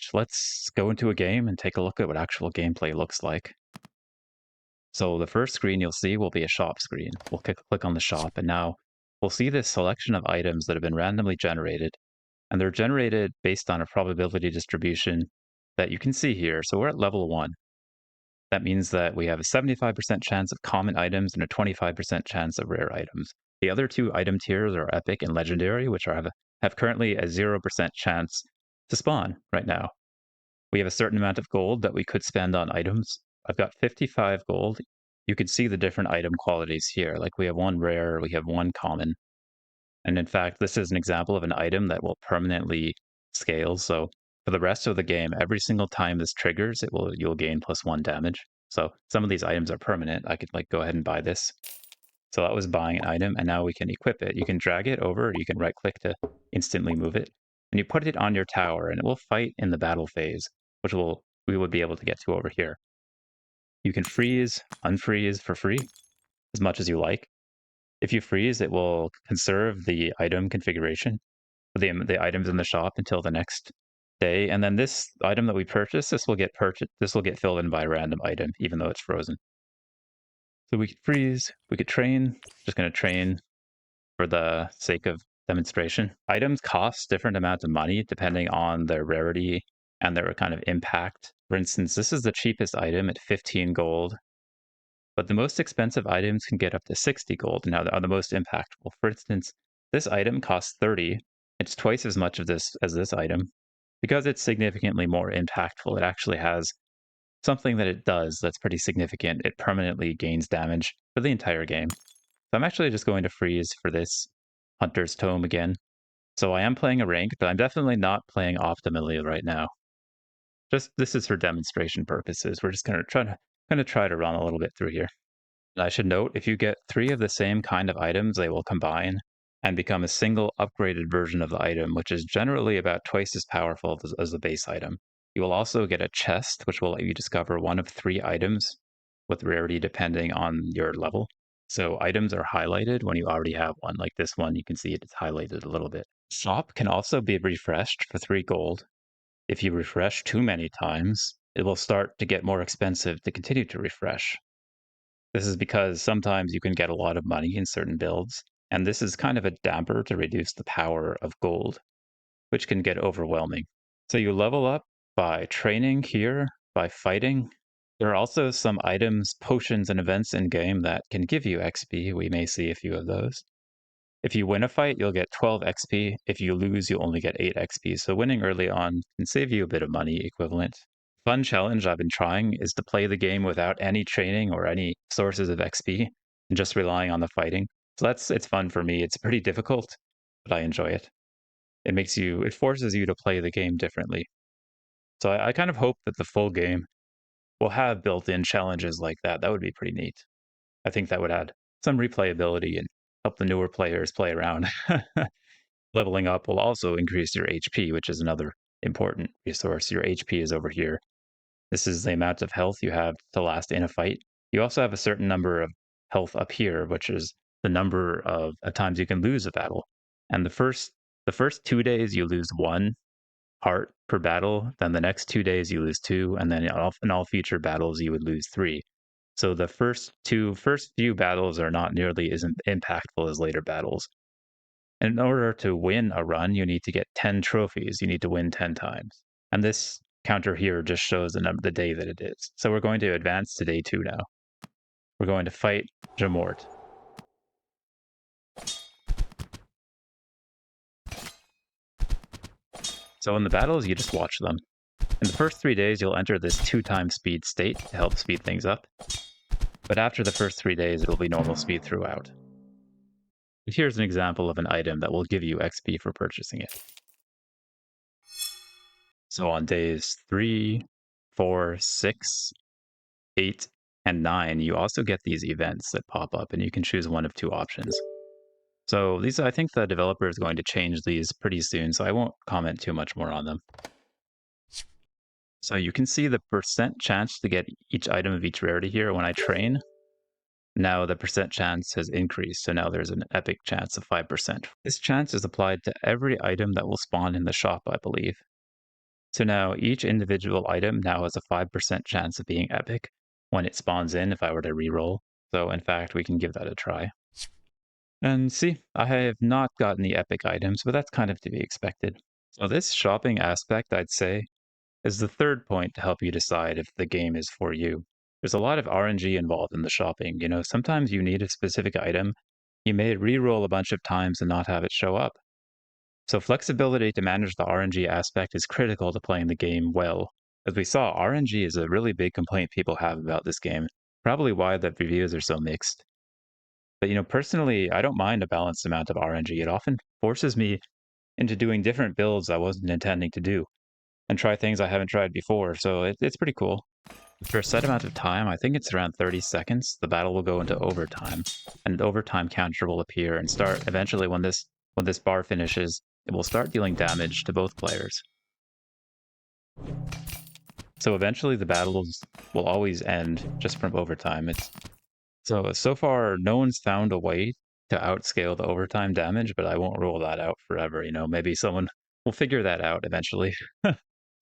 much. Let's go into a game and take a look at what actual gameplay looks like. So the first screen you'll see will be a shop screen. We'll click on the shop, and now we'll see this selection of items that have been randomly generated, and they're generated based on a probability distribution that you can see here. So we're at level 1. That means that we have a 75% chance of common items and a 25% chance of rare items. The other two item tiers are epic and legendary, which have currently a 0% chance to spawn right now. We have a certain amount of gold that we could spend on items. I've got 55 gold. You can see the different item qualities here. Like we have one rare, we have one common. And in fact, this is an example of an item that will permanently scale. So for the rest of the game, every single time this triggers, you'll gain +1 damage. So some of these items are permanent. I could like go ahead and buy this. So that was buying an item, and now we can equip it. You can drag it over, or you can right click to instantly move it. And you put it on your tower, and it will fight in the battle phase, which we would be able to get to over here. You can freeze, unfreeze for free, as much as you like. If you freeze, it will conserve the item configuration for the items in the shop until the next day. And then this item that we purchase, this will get filled in by a random item, even though it's frozen. So we could freeze, we could train, just going to train for the sake of demonstration. Items cost different amounts of money depending on their rarity and their kind of impact. For instance, this is the cheapest item at 15 gold, but the most expensive items can get up to 60 gold and are the most impactful. For instance, this item costs 30. It's twice as much of this as this item. Because it's significantly more impactful, it actually has something that it does that's pretty significant. It permanently gains damage for the entire game. So I'm actually just going to freeze for this Hunter's Tome again. So I am playing a rank, but I'm definitely not playing optimally right now. This is for demonstration purposes. We're just gonna try to run a little bit through here. And I should note, if you get 3 of the same kind of items, they will combine and become a single upgraded version of the item, which is generally about twice as powerful as the base item. You will also get a chest, which will let you discover one of 3 items with rarity depending on your level. So items are highlighted when you already have one. Like this one, you can see it's highlighted a little bit. Shop can also be refreshed for 3 gold. If you refresh too many times, it will start to get more expensive to continue to refresh. This is because sometimes you can get a lot of money in certain builds, and this is kind of a damper to reduce the power of gold, which can get overwhelming. So you level up by training here, by fighting. There are also some items, potions, and events in game that can give you XP. We may see a few of those. If you win a fight, you'll get 12 XP. If you lose, you'll only get 8 XP. So winning early on can save you a bit of money equivalent. Fun challenge I've been trying is to play the game without any training or any sources of XP and just relying on the fighting. So it's fun for me. It's pretty difficult, but I enjoy it. It forces you to play the game differently. So I kind of hope that the full game will have built-in challenges like that. That would be pretty neat. I think that would add some replayability and help the newer players play around. Leveling up will also increase your HP, which is another important resource. Your HP is over here. This is the amount of health you have to last in a fight. You also have a certain number of health up here, which is the number of times you can lose a battle. And the first 2 days you lose 1 heart per battle. Then the next 2 days you lose 2, and then in all future battles you would lose 3. So the first few battles are not nearly as impactful as later battles. And in order to win a run, you need to get 10 trophies. You need to win 10 times. And this counter here just shows the day that it is. So we're going to advance to day 2 now. We're going to fight Jamort. So in the battles, you just watch them. In the first 3 days, you'll enter this 2x speed state to help speed things up. But after the first 3 days, it'll be normal speed throughout. Here's an example of an item that will give you XP for purchasing it. So on days 3, 4, 6, 8, and 9, you also get these events that pop up, and you can choose one of 2 options. So I think the developer is going to change these pretty soon, so I won't comment too much more on them. So you can see the percent chance to get each item of each rarity here when I train. Now the percent chance has increased, so now there's an epic chance of 5%. This chance is applied to every item that will spawn in the shop, I believe. So now each individual item now has a 5% chance of being epic when it spawns in if I were to reroll. So in fact, we can give that a try. And see, I have not gotten the epic items, but that's kind of to be expected. So this shopping aspect, I'd say, is the third point to help you decide if the game is for you. There's a lot of RNG involved in the shopping. Sometimes you need a specific item. You may re-roll a bunch of times and not have it show up. So flexibility to manage the RNG aspect is critical to playing the game well. As we saw, RNG is a really big complaint people have about this game, probably why the reviews are so mixed. But personally, I don't mind a balanced amount of RNG. It often forces me into doing different builds I wasn't intending to do and try things I haven't tried before. So it's pretty cool. For a set amount of time, I think it's around 30 seconds, the battle will go into overtime. And an overtime counter will appear and start eventually when this bar finishes, it will start dealing damage to both players. So eventually the battles will always end just from overtime. So far no one's found a way to outscale the overtime damage, but I won't rule that out forever. Maybe someone will figure that out eventually.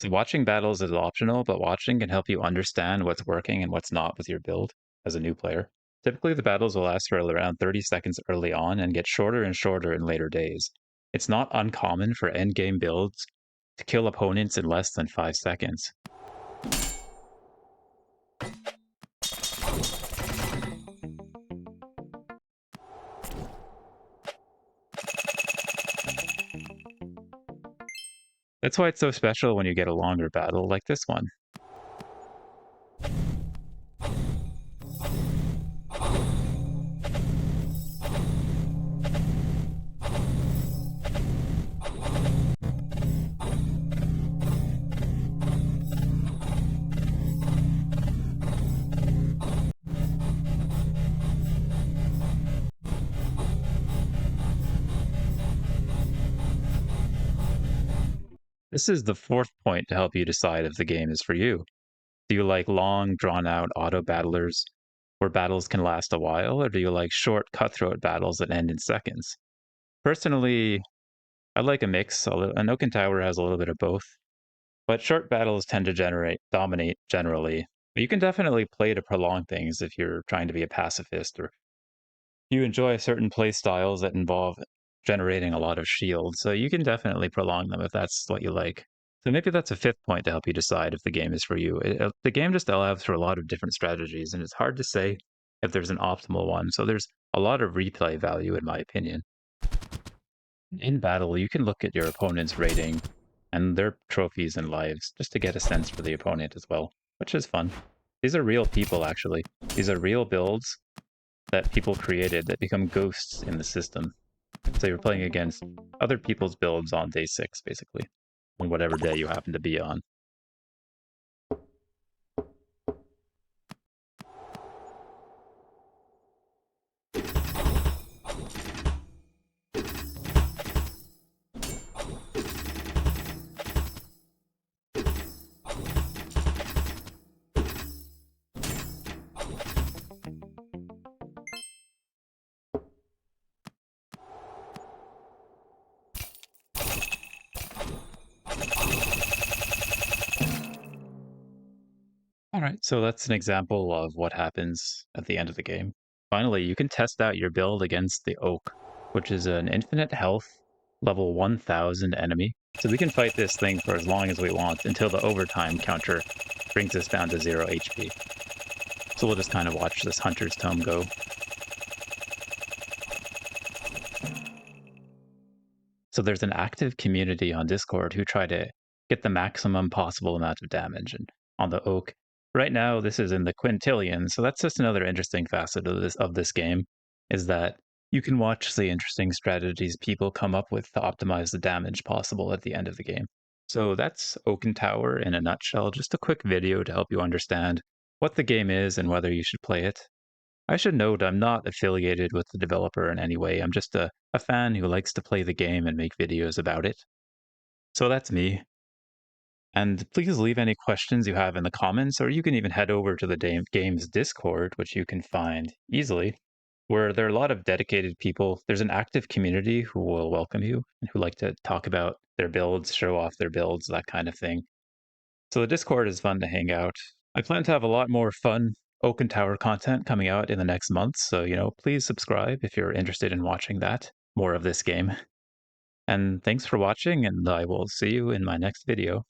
So watching battles is optional, but watching can help you understand what's working and what's not with your build as a new player. Typically, the battles will last for around 30 seconds early on and get shorter and shorter in later days. It's not uncommon for endgame builds to kill opponents in less than 5 seconds. That's why it's so special when you get a longer battle like this one. This is the fourth point to help you decide if the game is for you. Do you like long, drawn-out auto battlers where battles can last a while, or do you like short, cutthroat battles that end in seconds? Personally, I like a mix. An Oaken Tower has a little bit of both, but short battles tend to dominate generally. But you can definitely play to prolong things if you're trying to be a pacifist or you enjoy certain play styles that involve generating a lot of shields. So you can definitely prolong them if that's what you like. So maybe that's a fifth point to help you decide if the game is for you. The game just allows for a lot of different strategies, and it's hard to say if there's an optimal one. So there's a lot of replay value, in my opinion. In battle, you can look at your opponent's rating and their trophies and lives just to get a sense for the opponent as well, which is fun. These are real people, actually. These are real builds that people created that become ghosts in the system. So you're playing against other people's builds on day 6, basically, on whatever day you happen to be on. All right, so that's an example of what happens at the end of the game. Finally, you can test out your build against the Oak, which is an infinite health, level 1000 enemy. So we can fight this thing for as long as we want until the overtime counter brings us down to 0 HP. So we'll just kind of watch this Hunter's Tome go. So there's an active community on Discord who try to get the maximum possible amount of damage. And on the Oak, right now this is in the quintillion, so that's just another interesting facet of this game, is that you can watch the interesting strategies people come up with to optimize the damage possible at the end of the game. So that's Oaken Tower in a nutshell, just a quick video to help you understand what the game is and whether you should play it. I should note I'm not affiliated with the developer in any way. I'm just a fan who likes to play the game and make videos about it. So that's me. And please leave any questions you have in the comments, or you can even head over to the game's Discord, which you can find easily, where there are a lot of dedicated people. There's an active community who will welcome you and who like to talk about their builds, show off their builds, that kind of thing. So the Discord is fun to hang out. I plan to have a lot more fun Oaken Tower content coming out in the next month, so, please subscribe if you're interested in watching that, more of this game. And thanks for watching, and I will see you in my next video.